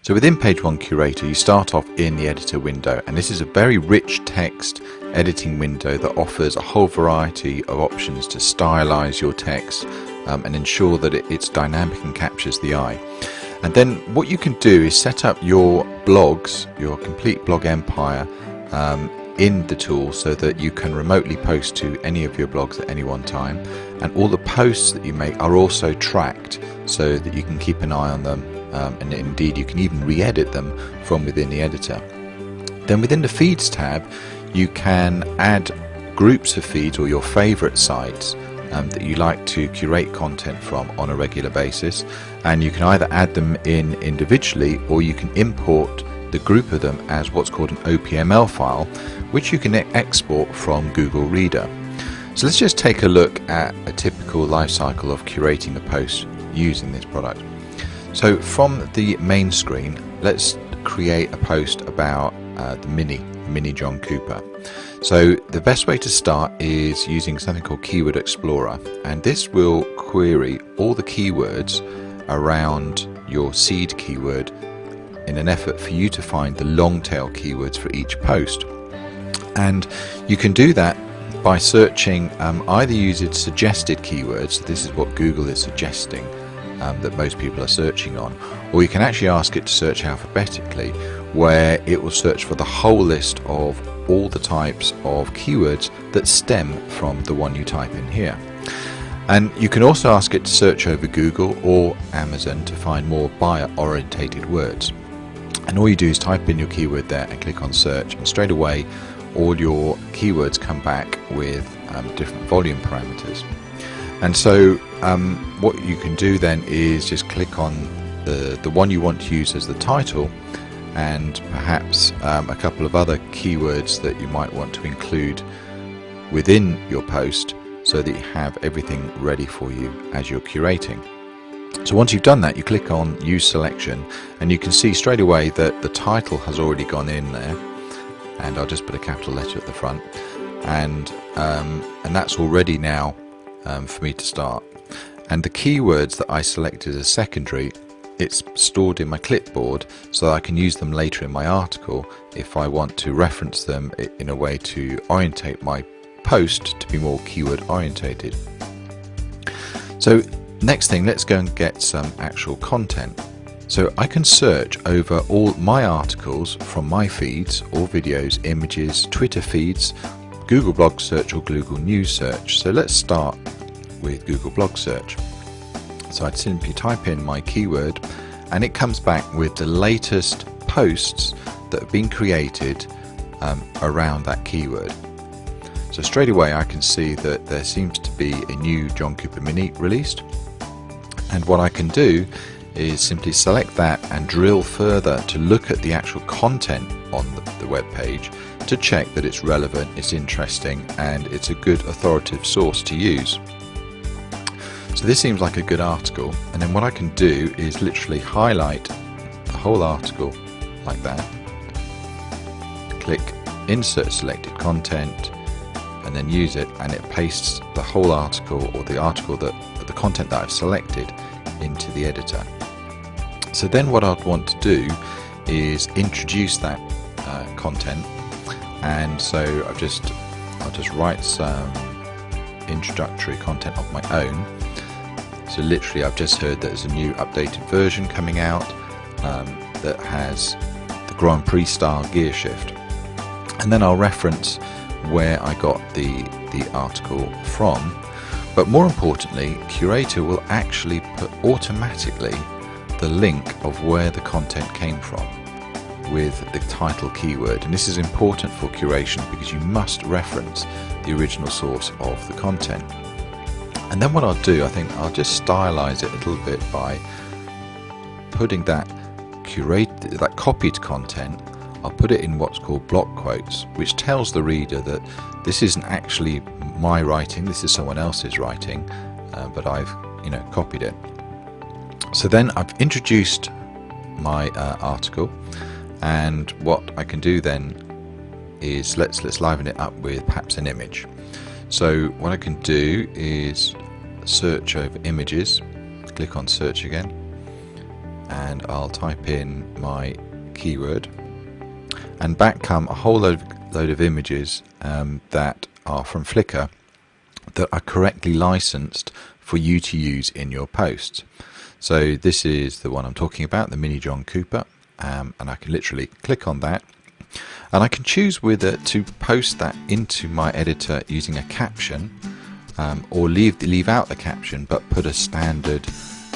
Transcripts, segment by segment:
So within PageOneCurator, you start off in the editor window, and this is a very rich text editing window that offers a whole variety of options to stylize your text and ensure that it's dynamic and captures the eye. And then what you can do is set up your blogs, your complete blog empire, in the tool so that you can remotely post to any of your blogs at any one time, and all the posts that you make are also tracked so that you can keep an eye on them, and indeed you can even re-edit them from within the editor. Then within the feeds tab you can add groups of feeds or your favorite sites that you like to curate content from on a regular basis, and you can either add them in individually or you can import the group of them as what's called an OPML file, which you can export from Google Reader. So let's just take a look at a typical life cycle of curating a post using this product. So from the main screen, let's create a post about the Mini John Cooper. So the best way to start is using something called Keyword Explorer, and this will query all the keywords around your seed keyword in an effort for you to find the long tail keywords for each post. And you can do that by searching either using suggested keywords, this is what Google is suggesting that most people are searching on, or you can actually ask it to search alphabetically, where it will search for the whole list of all the types of keywords that stem from the one you type in here. And you can also ask it to search over Google or Amazon to find more buyer orientated words. And all you do is type in your keyword there and click on search, and straight away all your keywords come back with different volume parameters. And so what you can do then is just click on the one you want to use as the title, and perhaps a couple of other keywords that you might want to include within your post so that you have everything ready for you as you're curating. So once you've done that, you click on Use Selection, and you can see straight away that the title has already gone in there, and I'll just put a capital letter at the front, and that's already now for me to start. And the keywords that I selected as secondary, it's stored in my clipboard so that I can use them later in my article if I want to reference them in a way to orientate my post to be more keyword orientated. So next thing, let's go and get some actual content. So I can search over all my articles from my feeds, or videos, images, Twitter feeds, Google Blog Search or Google News Search. So let's start with Google Blog Search. So I'd simply type in my keyword, and it comes back with the latest posts that have been created around that keyword. So straight away I can see that there seems to be a new John Cooper Mini released, and what I can do is simply select that and drill further to look at the actual content on the web page to check that it's relevant, it's interesting, and it's a good authoritative source to use. So this seems like a good article, and then what I can do is literally highlight the whole article like that, click Insert Selected Content, and then use it, and it pastes the whole article, or the content that I've selected, into the editor. So then what I'd want to do is introduce that content, and so I'll just write some introductory content of my own. So literally I've just heard that there's a new updated version coming out that has the Grand Prix style gear shift, and then I'll reference where I got the article from. But more importantly, Curator will actually put automatically the link of where the content came from with the title keyword, and this is important for curation because you must reference the original source of the content. And then what I'll do, I think I'll just stylize it a little bit by putting that copied content, I'll put it in what's called block quotes, which tells the reader that this isn't actually my writing, this is someone else's writing, but I've copied it. So then I've introduced my article, and what I can do then is let's liven it up with perhaps an image. So what I can do is search over images, click on search again, and I'll type in my keyword, and back come a whole load of images that are from Flickr that are correctly licensed for you to use in your posts. So this is the one I'm talking about, the Mini John Cooper, and I can literally click on that, and I can choose whether to post that into my editor using a caption, or leave out the caption but put a standard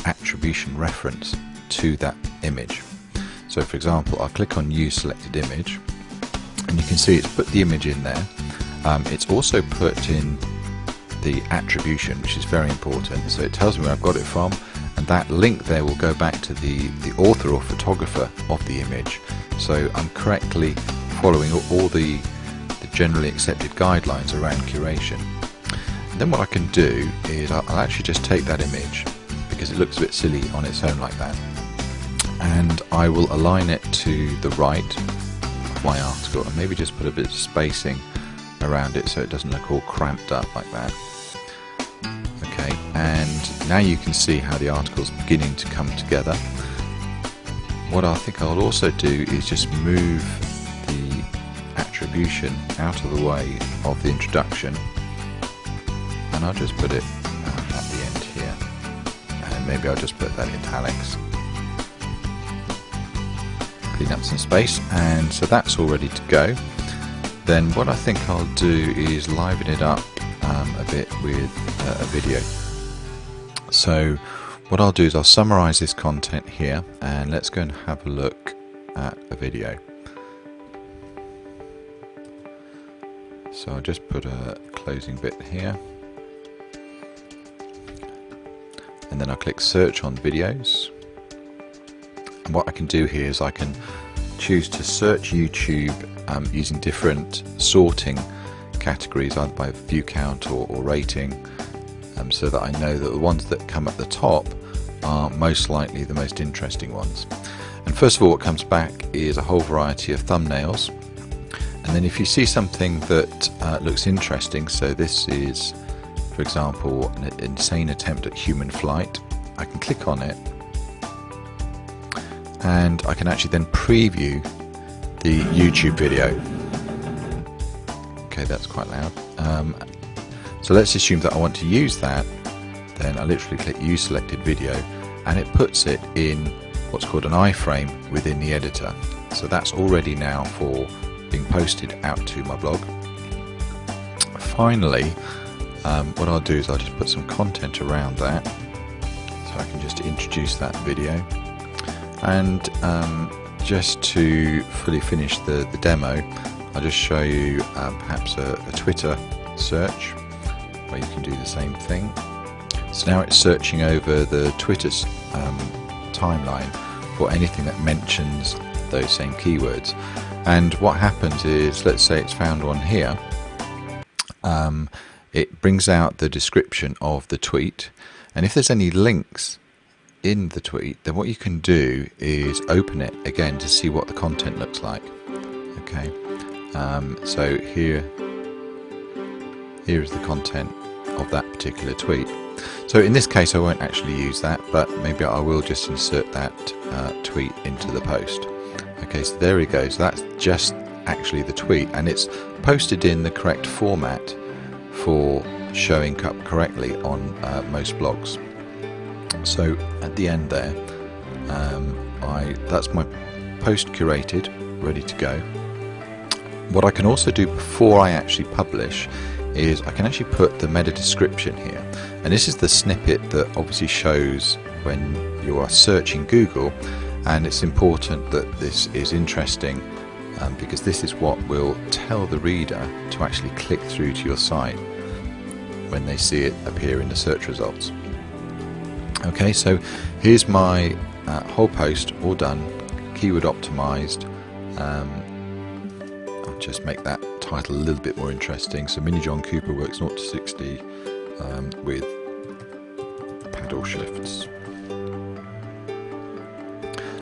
attribution reference to that image. So for example, I'll click on Use Selected Image, and you can see it's put the image in there. It's also put in the attribution, which is very important, so it tells me where I've got it from, and that link there will go back to the author or photographer of the image. So I'm correctly following all the generally accepted guidelines around curation. And then what I can do is I'll actually just take that image, because it looks a bit silly on its own like that, and I will align it to the right of my article, and maybe just put a bit of spacing around it so it doesn't look all cramped up like that. Okay, and now you can see how the article's beginning to come together. What I think I'll also do is just move the attribution out of the way of the introduction, and I'll just put it at the end here, and maybe I'll just put that in italics. Clean up some space, and so that's all ready to go. Then what I think I'll do is liven it up a bit with a video. So what I'll do is I'll summarize this content here, and let's go and have a look at a video. So I'll just put a closing bit here, and then I'll click search on videos, and what I can do here is I can choose to search YouTube using different sorting categories, either by view count or rating, so that I know that the ones that come at the top are most likely the most interesting ones. And first of all, what comes back is a whole variety of thumbnails, and then if you see something that looks interesting, so this is, for example, an insane attempt at human flight, I can click on it, and I can actually then preview the YouTube video. Okay, that's quite loud. So let's assume that I want to use that. Then I literally click Use Selected Video, and it puts it in what's called an iframe within the editor. So that's all ready now for being posted out to my blog. Finally, what I'll do is I'll just put some content around that, so I can just introduce that video. And just to fully finish the demo, I'll just show you perhaps a Twitter search where you can do the same thing. So now it's searching over the Twitter timeline for anything that mentions those same keywords. And what happens is, let's say it's found one here, it brings out the description of the tweet, and if there's any links in the tweet, then what you can do is open it again to see what the content looks like. Okay, so here is the content of that particular tweet. So in this case I won't actually use that, but maybe I will just insert that tweet into the post. Okay, so there we go. So that's just actually the tweet, and it's posted in the correct format for showing up correctly on most blogs. So at the end there, that's my post curated, ready to go. What I can also do before I actually publish is I can actually put the meta description here, and this is the snippet that obviously shows when you are searching Google, and it's important that this is interesting because this is what will tell the reader to actually click through to your site when they see it appear in the search results. Okay, so here's my whole post all done, keyword optimized. I'll just make that title a little bit more interesting. So Mini John Cooper works 0 to 60 with paddle shifts.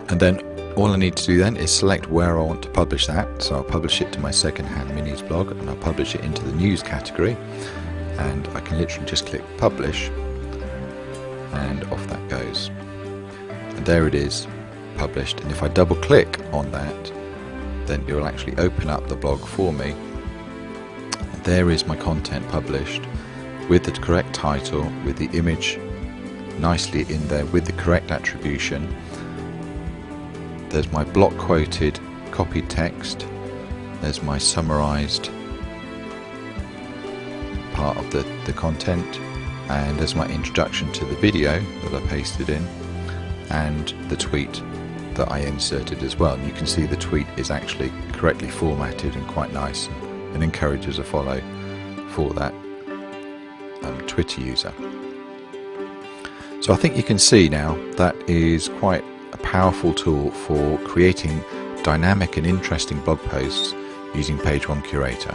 And then all I need to do then is select where I want to publish that. So I'll publish it to my secondhand minis blog, and I'll publish it into the news category, and I can literally just click publish, and off that goes. And there it is, published, and if I double click on that, then it will actually open up the blog for me. And there is my content published with the correct title, with the image nicely in there, with the correct attribution. There's my block quoted copied text, there's my summarized part of the content, and there's my introduction to the video that I pasted in, and the tweet that I inserted as well. And you can see the tweet is actually correctly formatted and quite nice, and encourages a follow for that Twitter user. So I think you can see now that is quite a powerful tool for creating dynamic and interesting blog posts using PageOne Curator.